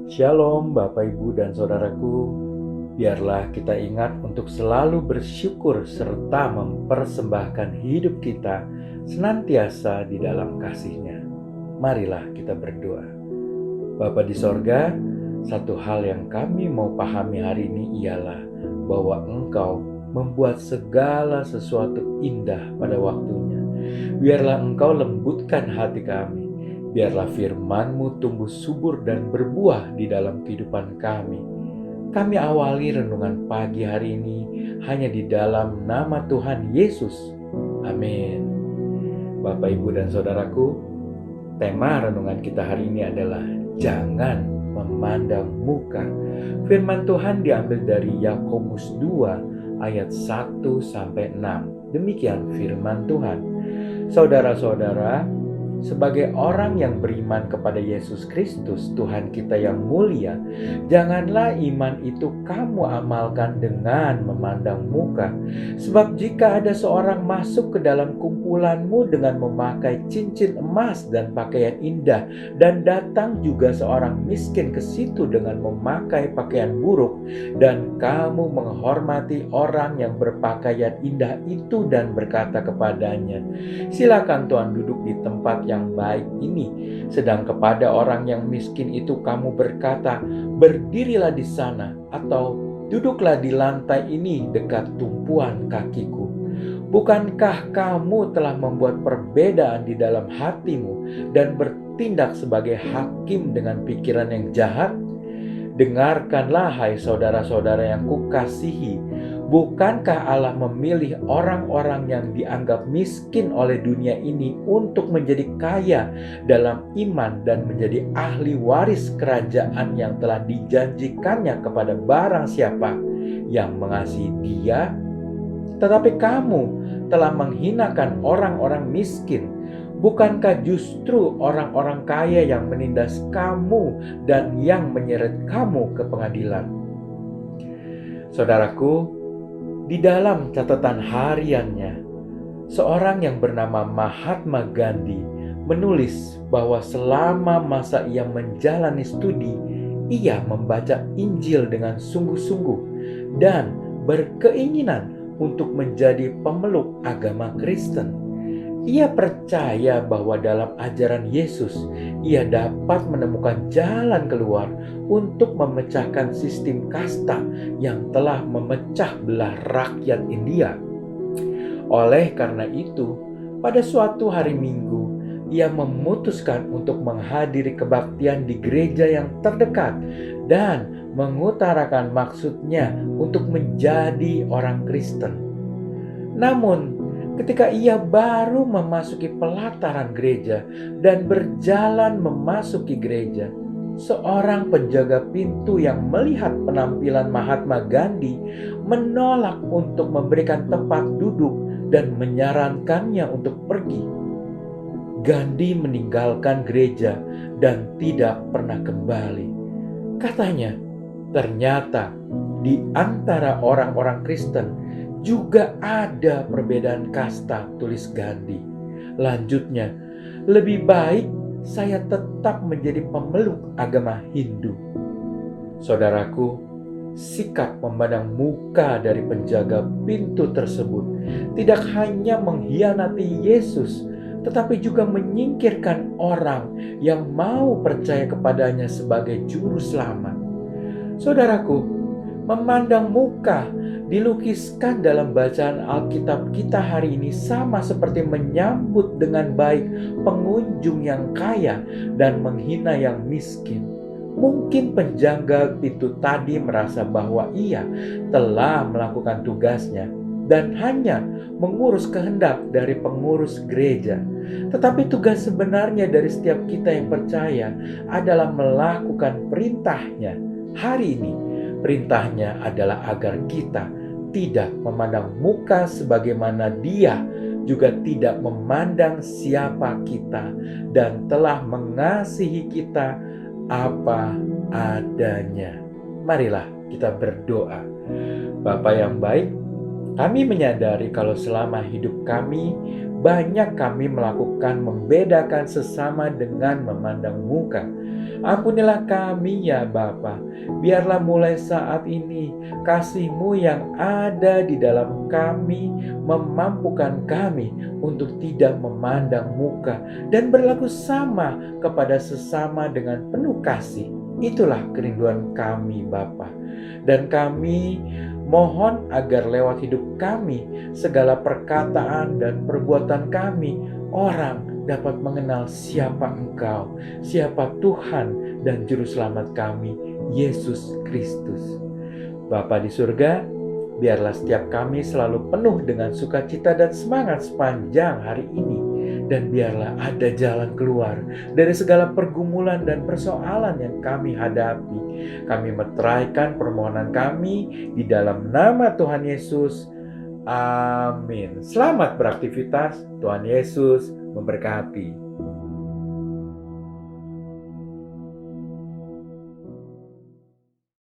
Shalom Bapak Ibu dan Saudaraku, biarlah kita ingat untuk selalu bersyukur serta mempersembahkan hidup kita senantiasa di dalam kasih-Nya. Marilah kita berdoa. Bapa di sorga, satu hal yang kami mau pahami hari ini ialah bahwa Engkau membuat segala sesuatu indah pada waktunya. Biarlah Engkau lembutkan hati kami. Biarlah firman-Mu tumbuh subur dan berbuah di dalam kehidupan kami. Kami awali renungan pagi hari ini hanya di dalam nama Tuhan Yesus. Amin. Bapak, Ibu, dan Saudaraku, tema renungan kita hari ini adalah jangan memandang muka. Firman Tuhan diambil dari Yakobus 2 ayat 1-6. Demikian firman Tuhan. Saudara-saudara, sebagai orang yang beriman kepada Yesus Kristus, Tuhan kita yang mulia, janganlah iman itu kamu amalkan dengan memandang muka. Sebab jika ada seorang masuk ke dalam kumpulanmu dengan memakai cincin emas dan pakaian indah, dan datang juga seorang miskin ke situ dengan memakai pakaian buruk, dan kamu menghormati orang yang berpakaian indah itu dan berkata kepadanya, "Silakan Tuhan duduk di tempat yang baik ini," sedang kepada orang yang miskin itu kamu berkata, "Berdirilah di sana," atau "Duduklah di lantai ini dekat tumpuan kakiku." Bukankah kamu telah membuat perbedaan di dalam hatimu dan bertindak sebagai hakim dengan pikiran yang jahat? Dengarkanlah, hai saudara-saudara yang kukasihi, bukankah Allah memilih orang-orang yang dianggap miskin oleh dunia ini untuk menjadi kaya dalam iman dan menjadi ahli waris kerajaan yang telah dijanjikannya kepada barang siapa yang mengasihi Dia? Tetapi kamu telah menghinakan orang-orang miskin. Bukankah justru orang-orang kaya yang menindas kamu dan yang menyeret kamu ke pengadilan? Saudaraku, di dalam catatan hariannya, seorang yang bernama Mahatma Gandhi menulis bahwa selama masa ia menjalani studi, ia membaca Injil dengan sungguh-sungguh dan berkeinginan untuk menjadi pemeluk agama Kristen. Ia percaya bahwa dalam ajaran Yesus, ia dapat menemukan jalan keluar untuk memecahkan sistem kasta yang telah memecah belah rakyat India. Oleh karena itu, pada suatu hari Minggu, ia memutuskan untuk menghadiri kebaktian di gereja yang terdekat dan mengutarakan maksudnya untuk menjadi orang Kristen. Namun, ketika ia baru memasuki pelataran gereja dan berjalan memasuki gereja, seorang penjaga pintu yang melihat penampilan Mahatma Gandhi menolak untuk memberikan tempat duduk dan menyarankannya untuk pergi. Gandhi meninggalkan gereja dan tidak pernah kembali. Katanya, ternyata di antara orang-orang Kristen juga ada perbedaan kasta, tulis Gandhi. Lanjutnya, lebih baik saya tetap menjadi pemeluk agama Hindu. Saudaraku, sikap memandang muka dari penjaga pintu tersebut tidak hanya mengkhianati Yesus, tetapi juga menyingkirkan orang yang mau percaya kepadanya sebagai juru selamat. Saudaraku, memandang muka dilukiskan dalam bacaan Alkitab kita hari ini sama seperti menyambut dengan baik pengunjung yang kaya dan menghina yang miskin. Mungkin penjaga pintu tadi merasa bahwa ia telah melakukan tugasnya dan hanya mengurus kehendak dari pengurus gereja. Tetapi tugas sebenarnya dari setiap kita yang percaya adalah melakukan perintahnya. Hari ini, perintahnya adalah agar kita tidak memandang muka sebagaimana Dia juga tidak memandang siapa kita dan telah mengasihi kita apa adanya. Marilah kita berdoa. Bapa yang baik, Kami menyadari kalau selama hidup kami, banyak kami melakukan membedakan sesama dengan memandang muka. Ampunilah kami ya Bapa, biarlah mulai saat ini kasih-Mu yang ada di dalam kami memampukan kami untuk tidak memandang muka dan berlaku sama kepada sesama dengan penuh kasih. Itulah kerinduan kami Bapa. Dan kami mohon agar lewat hidup kami, segala perkataan dan perbuatan kami, orang dapat mengenal siapa Engkau, siapa Tuhan dan Juru Selamat kami, Yesus Kristus. Bapa di surga, biarlah setiap kami selalu penuh dengan sukacita dan semangat sepanjang hari ini. Dan biarlah ada jalan keluar dari segala pergumulan dan persoalan yang kami hadapi. Kami meteraikan permohonan kami di dalam nama Tuhan Yesus. Amin. Selamat beraktivitas. Tuhan Yesus memberkati.